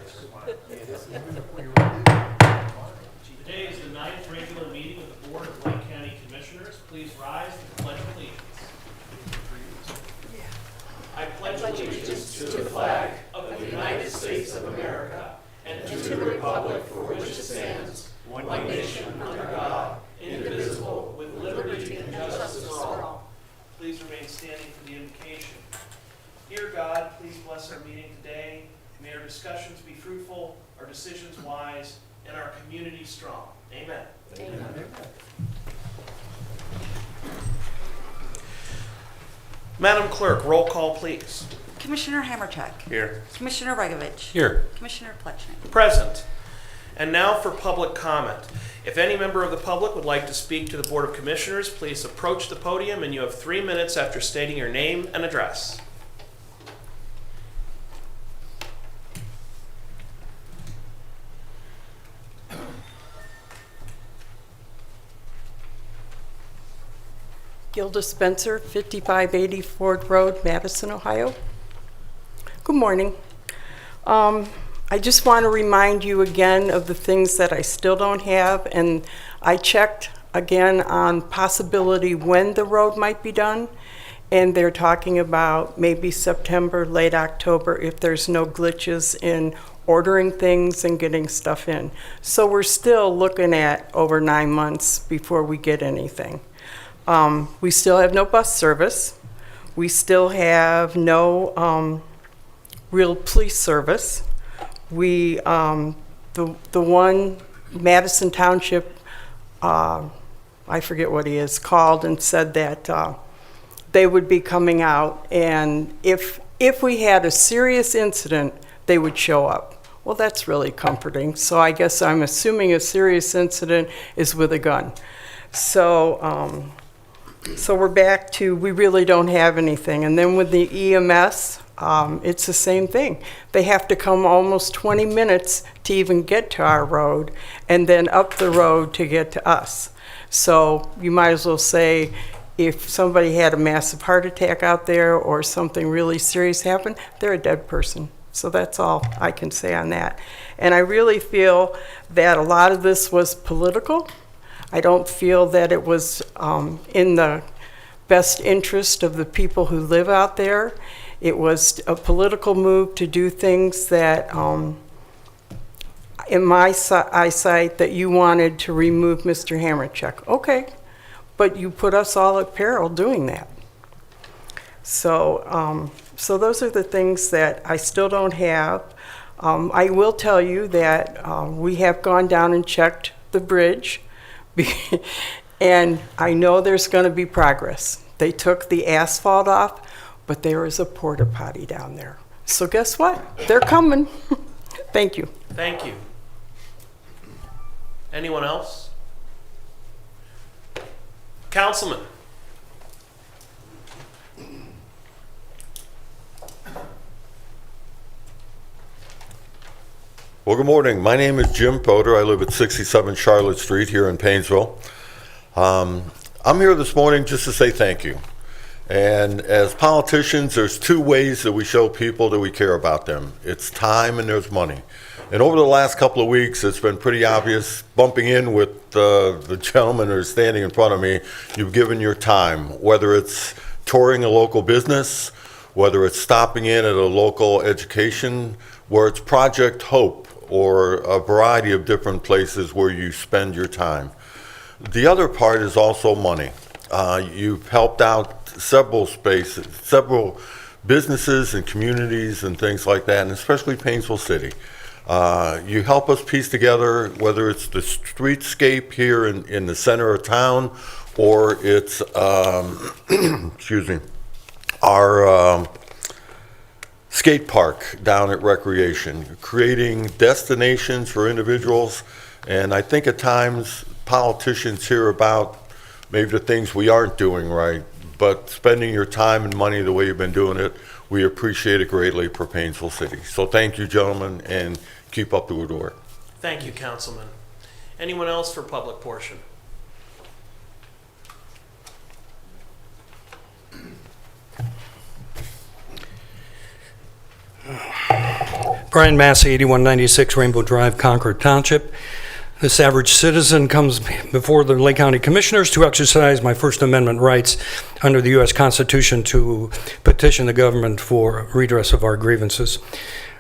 Today is the 9th regular meeting of the Board of Lake County Commissioners. Please rise to the Pledge of Allegiance. I pledge allegiance to the flag of the United States of America and to the republic for which it stands, one nation under God, indivisible, with liberty and justice for all. Please remain standing for the invocation. Dear God, please bless our meeting today. May our discussions be fruitful, our decisions wise, and our community strong. Amen. Amen. Madam Clerk, roll call, please. Commissioner Hammercheck. Here. Commissioner Regovich. Here. Commissioner Pletchnik. Present. And now for public comment. If any member of the public would like to speak to the Board of Commissioners, please approach the podium, and you have 3 minutes after stating your name and address. Gilda Spencer, 5580 Ford Road, Madison, Ohio. Good morning. I just want to remind you again of the things that I still don't have, and I checked again on possibility when the road might be done, and they're talking about maybe September, late October, if there's no glitches in ordering things and getting stuff in. So we're still looking at over 9 months before we get anything. We still have no bus service. We still have no real police service. We, the one Madison Township, I forget what he is, called and said that they would be coming out, and if we had a serious incident, they would show up. Well, that's really comforting. So I guess I'm assuming a serious incident is with a gun. So we're back to, we really don't have anything. And then with the EMS, it's the same thing. They have to come almost 20 minutes to even get to our road, and then up the road to get to us. So you might as well say, if somebody had a massive heart attack out there or something really serious happened, they're a dead person. So that's all I can say on that. And I really feel that a lot of this was political. I don't feel that it was in the best interest of the people who live out there. It was a political move to do things that, in my eyesight, that you wanted to remove Mr. Hammercheck. Okay, but you put us all at peril doing that. So, so those are the things that I still don't have. I will tell you that we have gone down and checked the bridge. And I know there's going to be progress. They took the asphalt off, but there is a porta potty down there. So guess what? They're coming. Thank you. Thank you. Anyone else? Councilman. Well, good morning. My name is Jim Potter. I live at 67 Charlotte Street here in Painesville. I'm here this morning just to say thank you. And as politicians, there's two ways that we show people that we care about them. It's time and there's money. And over the last couple of weeks, it's been pretty obvious, bumping in with the gentleman who's standing in front of me, you've given your time, whether it's touring a local business, whether it's stopping in at a local education, where it's Project Hope, or a variety of different places where you spend your time. The other part is also money. You've helped out several spaces, several businesses and communities and things like that, and especially Painesville City. You help us piece together, whether it's the streetscape here in the center of town, or it's, excuse me, our skate park down at Recreation, creating destinations for individuals. And I think at times politicians hear about maybe the things we aren't doing right, but spending your time and money the way you've been doing it, we appreciate it greatly for Painesville City. So thank you, gentlemen, and keep up the good work. Thank you, Councilman. Anyone else for public portion? Brian Massey, 8196 Rainbow Drive, Concord Township. This average citizen comes before the Lake County Commissioners to exercise my First Amendment rights under the U.S. Constitution to petition the government for redress of our grievances.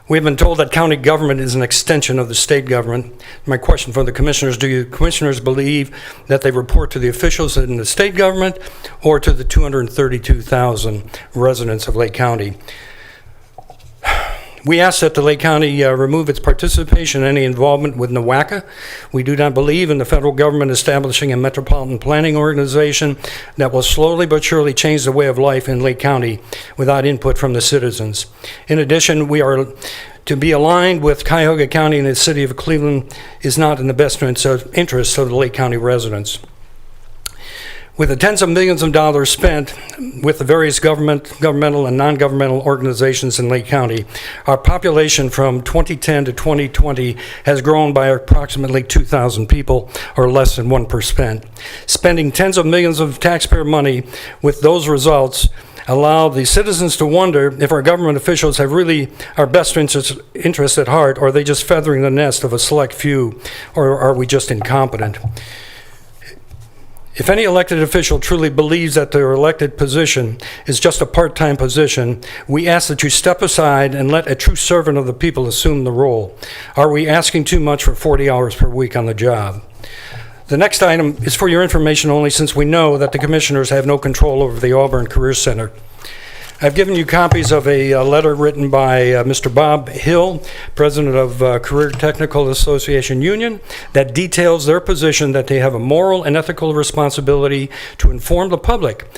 We've been told that county government is an extension of the state government. My question for the commissioners, do you commissioners believe that they report to the officials in the state government or to the 232,000 residents of Lake County? We ask that the Lake County remove its participation in any involvement with NWACA. We do not believe in the federal government establishing a metropolitan planning organization that will slowly but surely change the way of life in Lake County without input from the citizens. In addition, we are to be aligned with Cuyahoga County and the city of Cleveland is not in the best interest of the Lake County residents. With the tens of millions of dollars spent with the various governmental and non-governmental organizations in Lake County, our population from 2010 to 2020 has grown by approximately 2,000 people, or less than 1%. Spending tens of millions of taxpayer money with those results allow the citizens to wonder if our government officials have really our best interests at heart, or are they just feathering the nest of a select few, or are we just incompetent? If any elected official truly believes that their elected position is just a part-time position, we ask that you step aside and let a true servant of the people assume the role. Are we asking too much for 40 hours per week on the job? The next item is for your information only, since we know that the commissioners have no control over the Auburn Career Center. I've given you copies of a letter written by Mr. Bob Hill, president of Career Technical Association Union, that details their position that they have a moral and ethical responsibility to inform the public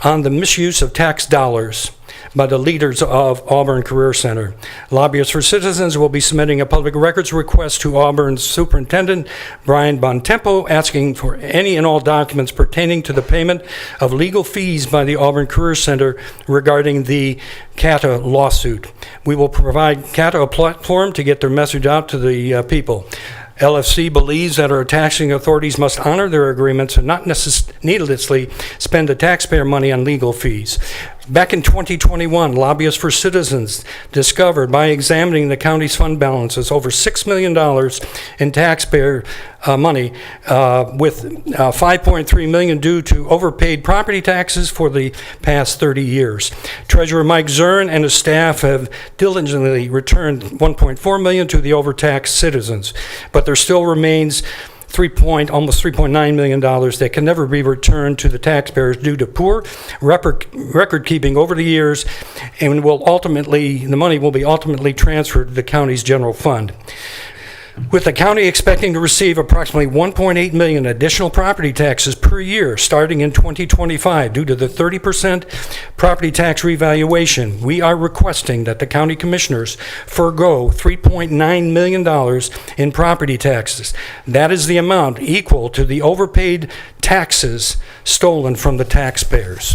on the misuse of tax dollars by the leaders of Auburn Career Center. Lobbyists for Citizens will be submitting a public records request to Auburn's Superintendent, Brian Bontempo, asking for any and all documents pertaining to the payment of legal fees by the Auburn Career Center regarding the CATA lawsuit. We will provide CATA a platform to get their message out to the people. LFC believes that our taxing authorities must honor their agreements and not needlessly spend the taxpayer money on legal fees. Back in 2021, Lobbyists for Citizens discovered, by examining the county's fund balances, over $6 million in taxpayer money, with $5.3 million due to overpaid property taxes for the past 30 years. Treasurer Mike Zern and his staff have diligently returned $1.4 million to the overtaxed citizens, but there still remains almost $3.9 million that can never be returned to the taxpayers due to poor record keeping over the years, and the money will be ultimately transferred to the county's general fund. With the county expecting to receive approximately $1.8 million additional property taxes per year starting in 2025 due to the 30% property tax revaluation, we are requesting that the county commissioners forego $3.9 million in property taxes. That is the amount equal to the overpaid taxes stolen from the taxpayers.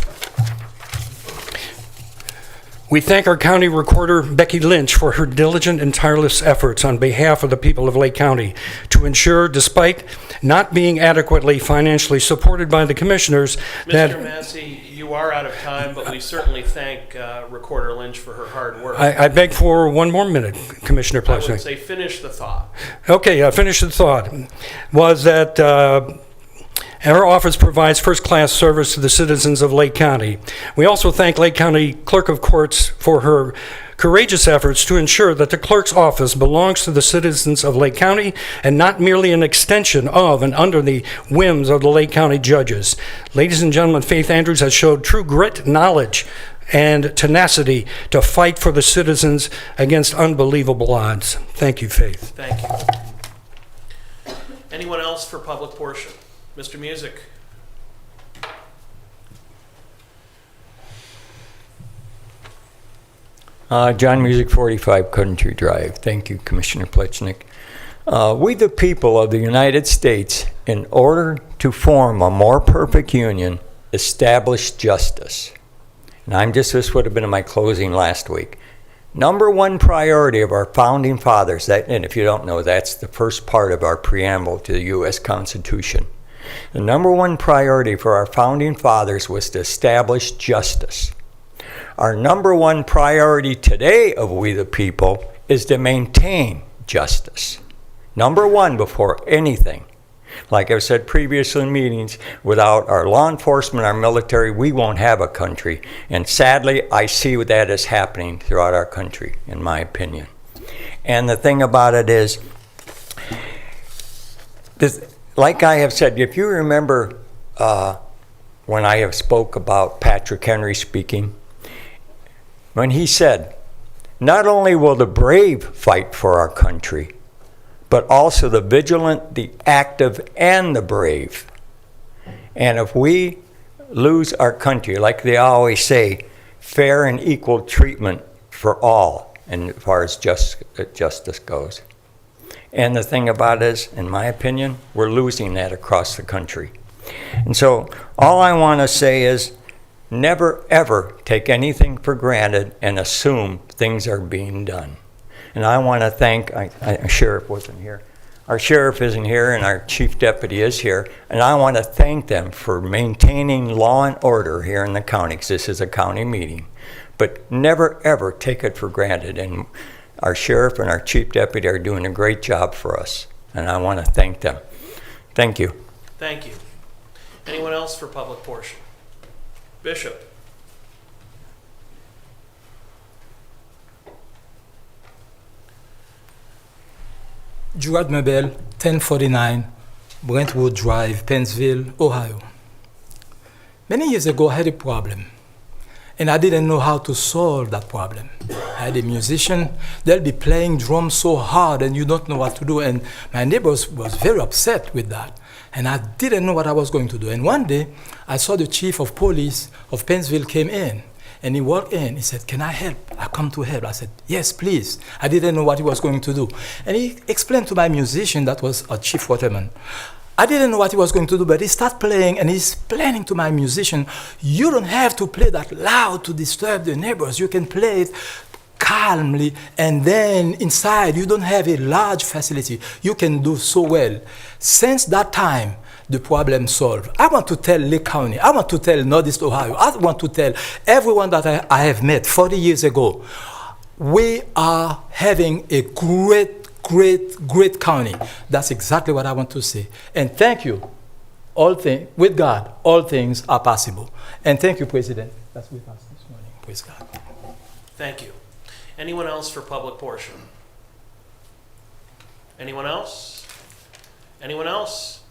We thank our county recorder, Becky Lynch, for her diligent and tireless efforts on behalf of the people of Lake County to ensure, despite not being adequately financially supported by the commissioners, that... Mr. Massey, you are out of time, but we certainly thank Recorder Lynch for her hard work. I beg for one more minute, Commissioner I would Plesnik. say finish the thought. Okay, finish the thought. Was that... Our office provides first-class service to the citizens of Lake County. We also thank Lake County Clerk of Courts for her courageous efforts to ensure that the clerk's office belongs to the citizens of Lake County and not merely an extension of and under the whims of the Lake County judges. Ladies and gentlemen, Faith Andrews has showed true grit, knowledge, and tenacity to fight for the citizens against unbelievable odds. Thank you, Faith. Thank you. Anyone else for public portion? Mr. Music. John Music, 45 Country Drive. Thank you, Commissioner Plechnik. We, the people of the United States, in order to form a more perfect union, establish justice. And this would have been in my closing last week. Number one priority of our founding fathers, and if you don't know, that's the first part of our preamble to the U.S. Constitution. The number one priority for our founding fathers was to establish justice. Our number one priority today of we the people is to maintain justice. Number one before anything. Like I've said previously in meetings, without our law enforcement, our military, we won't have a country. And sadly, I see that is happening throughout our country, in my opinion. And the thing about it is, like I have said, if you remember when I have spoke about Patrick Henry speaking, when he said, not only will the brave fight for our country, but also the vigilant, the active, and the brave. And if we lose our country, like they always say, fair and equal treatment for all, and as far as justice goes. And the thing about it is, in my opinion, we're losing that across the country. And so all I want to say is, never ever take anything for granted and assume things are being done. And I want to thank, our sheriff wasn't here. Our sheriff isn't here and our chief deputy is here. And I want to thank them for maintaining law and order here in the county, because this is a county meeting. But never ever take it for granted. And our sheriff and our chief deputy are doing a great job for us. And I want to thank them. Thank you. Thank you. Anyone else for public portion? Bishop. Gerard Mabel, 1049 Brentwood Drive, Pennsville, Ohio. Many years ago, I had a problem, and I didn't know how to solve that problem. I had a musician, they'll be playing drums so hard and you don't know what to do, and my neighbors was very upset with that, and I didn't know what I was going to do. And one day, I saw the chief of police of Pennsville came in, and he walked in, he said, "Can I help? I come to help." I said, "Yes, please." I didn't know what he was going to do. And he explained to my musician, that was a Chief Waterman, I didn't know what he was going to do, but he started playing, and he's explaining to my musician, "You don't have to play that loud to disturb the neighbors. You can play it calmly, and then inside, you don't have a large facility. You can do so well." Since that time, the problem solved. I want to tell Lake County, I want to tell Northeast Ohio, I want to tell everyone that I have met 40 years ago, we are having a great county. That's exactly what I want to say. And thank you. With God, all things are possible. And thank you, President. That's with us this morning. Praise God. Thank you. Anyone else for public portion? Anyone else? Anyone else?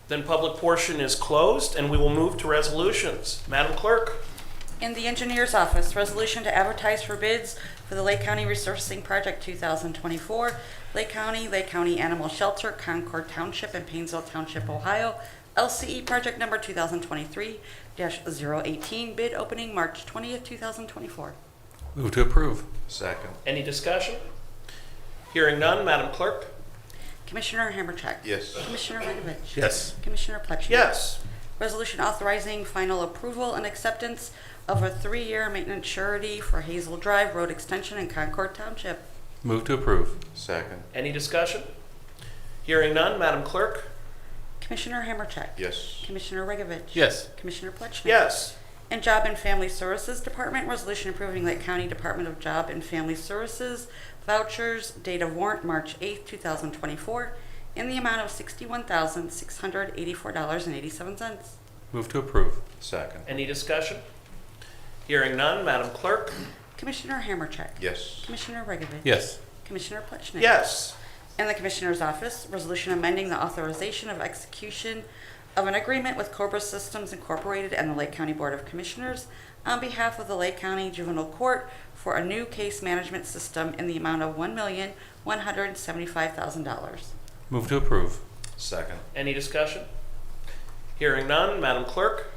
Then public portion is closed, and we will move to resolutions. Madam Clerk? In the engineer's office, resolution to advertise for bids for the Lake County Resurfacing Project 2024, Lake County Animal Shelter, Concord Township, and Painesville Township, Ohio, LCE project number 2023-018, bid opening March 20th, 2024. Move to approve. Second. Any discussion? Hearing none, Madam Clerk? Commissioner Hammercheck. Yes. Commissioner Regovich. Yes. Commissioner Plechner. Yes. Resolution authorizing final approval and acceptance of a 3-year maintenance surety for Hazel Drive Road Extension in Concord Township. Move to approve. Second. Any discussion? Hearing none, Madam Clerk? Commissioner Hammercheck. Yes. Commissioner Regovich. Yes. Commissioner Plechner. Yes. And Job and Family Services Department, resolution approving Lake County Department of Job and Family Services vouchers, date of warrant March 8th, 2024, in the amount of $61,684.87. Move to approve. Second. Any discussion? Hearing none, Madam Clerk? Commissioner Hammercheck. Yes. Commissioner Regovich. Yes. Commissioner Plechner. Yes. In the Commissioner's Office, resolution amending the authorization of execution of an agreement with Cobra Systems Incorporated and the Lake County Board of Commissioners on behalf of the Lake County Juvenile Court for a new case management system in the amount of $1,175,000. Move to approve. Second. Any discussion? Hearing none, Madam Clerk?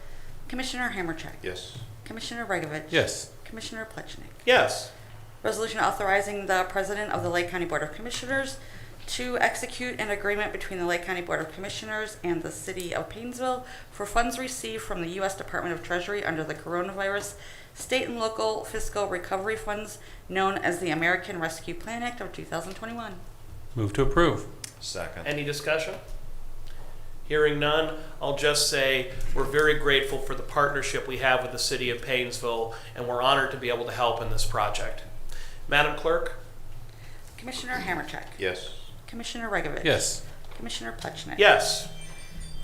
Commissioner Hammercheck. Yes. Commissioner Regovich. Yes. Commissioner Plechner. Yes. Resolution authorizing the President of the Lake County Board of Commissioners to execute an agreement between the Lake County Board of Commissioners and the City of Painesville for funds received from the U.S. Department of Treasury under the Coronavirus State and Local Fiscal Recovery Funds, known as the American Rescue Plan Act of 2021. Move to approve. Second. Any discussion? Hearing none, I'll just say we're very grateful for the partnership we have with the City of Painesville, and we're honored to be able to help in this project. Madam Clerk? Commissioner Hammercheck. Yes. Commissioner Regovich. Yes. Commissioner Plechnik. Yes.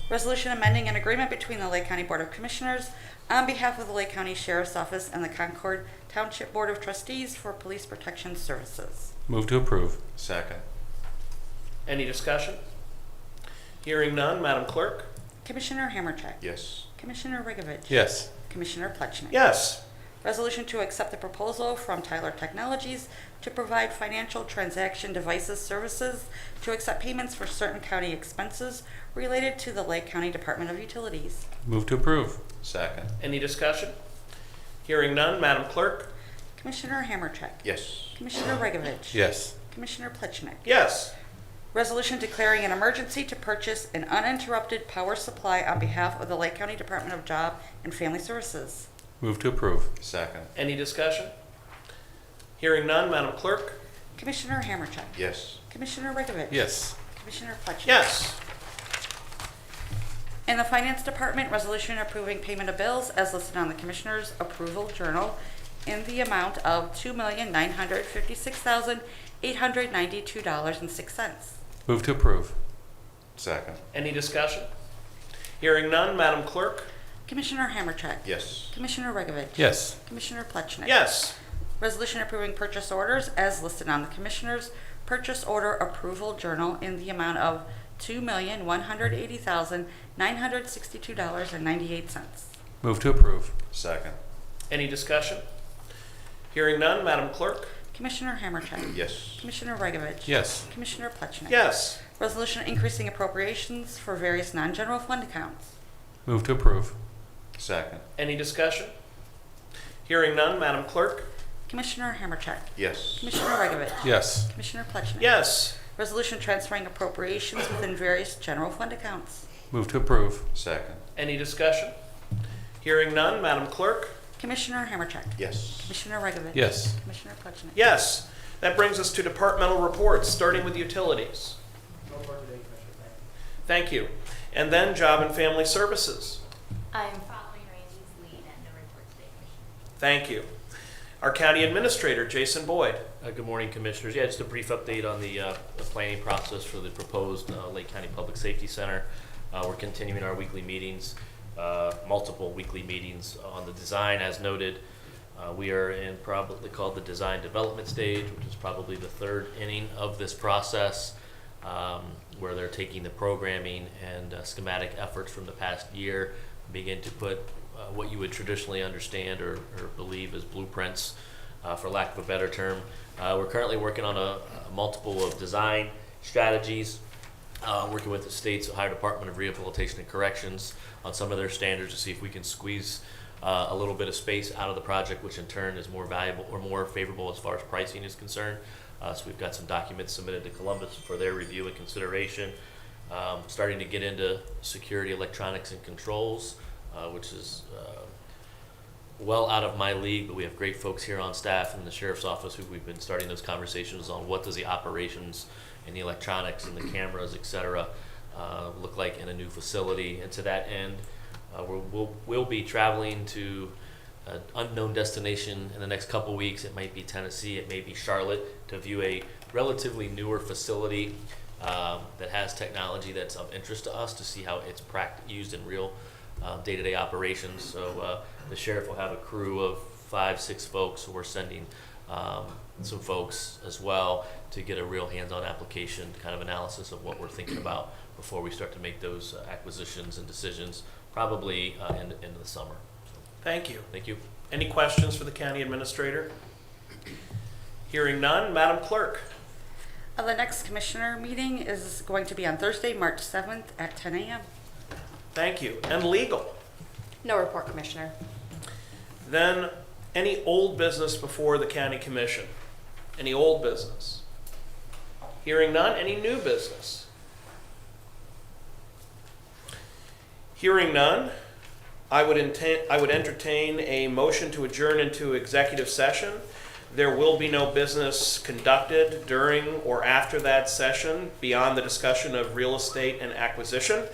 Resolution amending an agreement between the Lake County Board of Commissioners on behalf of the Lake County Sheriff's Office and the Concord Township Board of Trustees for police protection services. Move to approve. Second. Any discussion? Hearing none, Madam Clerk? Commissioner Hammercheck. Yes. Commissioner Regovich. Yes. Commissioner Plechnik. Yes. Resolution to accept the proposal from Tyler Technologies to provide financial transaction devices services to accept payments for certain county expenses related to the Lake County Department of Utilities. Move to approve. Second. Any discussion? Hearing none, Madam Clerk? Commissioner Hammercheck. Yes. Commissioner Regovich. Yes. Commissioner Plechnik. Yes. Resolution declaring an emergency to purchase an uninterrupted power supply on behalf of the Lake County Department of Job and Family Services. Move to approve. Second. Any discussion? Hearing none, Madam Clerk? Commissioner Hammercheck. Yes. Commissioner Regovich. Yes. Commissioner Plechnik. Yes. In the Finance Department, resolution approving payment of bills as listed on the Commissioner's Approval Journal in the amount of $2,956,892.06. Move to approve. Second. Any discussion? Hearing none, Madam Clerk? Commissioner Hammercheck. Yes. Commissioner Regovich. Yes. Commissioner Plechnik. Yes. Resolution approving purchase orders as listed on the Commissioner's Purchase Order Approval Journal in the amount of $2,180,962.98. Move to approve. Second. Any discussion? Hearing none, Madam Clerk? Commissioner Hammercheck. Yes. Commissioner Regovich. Yes. Commissioner Plechnik. Yes. Resolution increasing appropriations for various non-general fund accounts. Move to approve. Second. Any discussion? Hearing none, Madam Clerk? Commissioner Hammercheck. Yes. Commissioner Regovich. Yes. Commissioner Plechnik. Yes. Resolution transferring appropriations within various general fund accounts. Move to approve. Second. Any discussion? Hearing none, Madam Clerk? Commissioner Hammercheck. Yes. Commissioner Regovich. Yes. Commissioner Plechnik. Yes. That brings us to departmental reports, starting with utilities. No report today, Commissioner. Thank you. And then Job and Family Services. I am following Randy's lead and no report today, Commissioner. Thank you. Our County Administrator, Jason Boyd. Good morning, Commissioners. Yeah, just a brief update on the planning process for the proposed Lake County Public Safety Center. We're continuing our weekly meetings, multiple weekly meetings on the design. As noted, we are in probably called the design development stage, which is probably the third inning of this process, where they're taking the programming and schematic efforts from the past year, begin to put what you would traditionally understand or believe as blueprints, for lack of a better term. We're currently working on a multiple of design strategies, working with the state's Ohio Department of Rehabilitation and Corrections on some of their standards to see if we can squeeze a little bit of space out of the project, which in turn is more valuable or more favorable as far as pricing is concerned. So we've got some documents submitted to Columbus for their review and consideration. Starting to get into security, electronics, and controls, which is well out of my league, but we have great folks here on staff in the Sheriff's Office who we've been starting those conversations on what does the operations and the electronics and the cameras, et cetera, look like in a new facility. And to that end, we'll be traveling to an unknown destination in the next couple weeks. It might be Tennessee, it may be Charlotte, to view a relatively newer facility that has technology that's of interest to us, to see how it's used in real day-to-day operations. So the sheriff will have a crew of 5-6 folks, so we're sending some folks as well to get a real hands-on application kind of analysis of what we're thinking about before we start to make those acquisitions and decisions, probably in the summer. So, Thank you. thank you. Any questions for the County Administrator? Hearing none, Madam Clerk. The next Commissioner meeting is going to be on Thursday, March 7th at 10 a.m. Thank you. And Legal. No report, Commissioner. Then any old business before the County Commission? Any old business? Hearing none, any new business? Hearing none, I would entertain a motion to adjourn into executive session. There will be no business conducted during or after that session beyond the discussion of real estate and acquisition.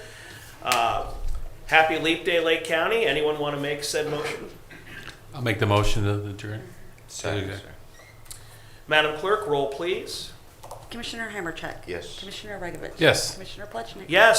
Happy Leap Day, Lake County. Anyone want to make said motion? I'll make the motion to adjourn. Madam Clerk, roll please. Commissioner Hammercheck? Yes. Commissioner Regovich? Yes. Commissioner Plechnik? Yes.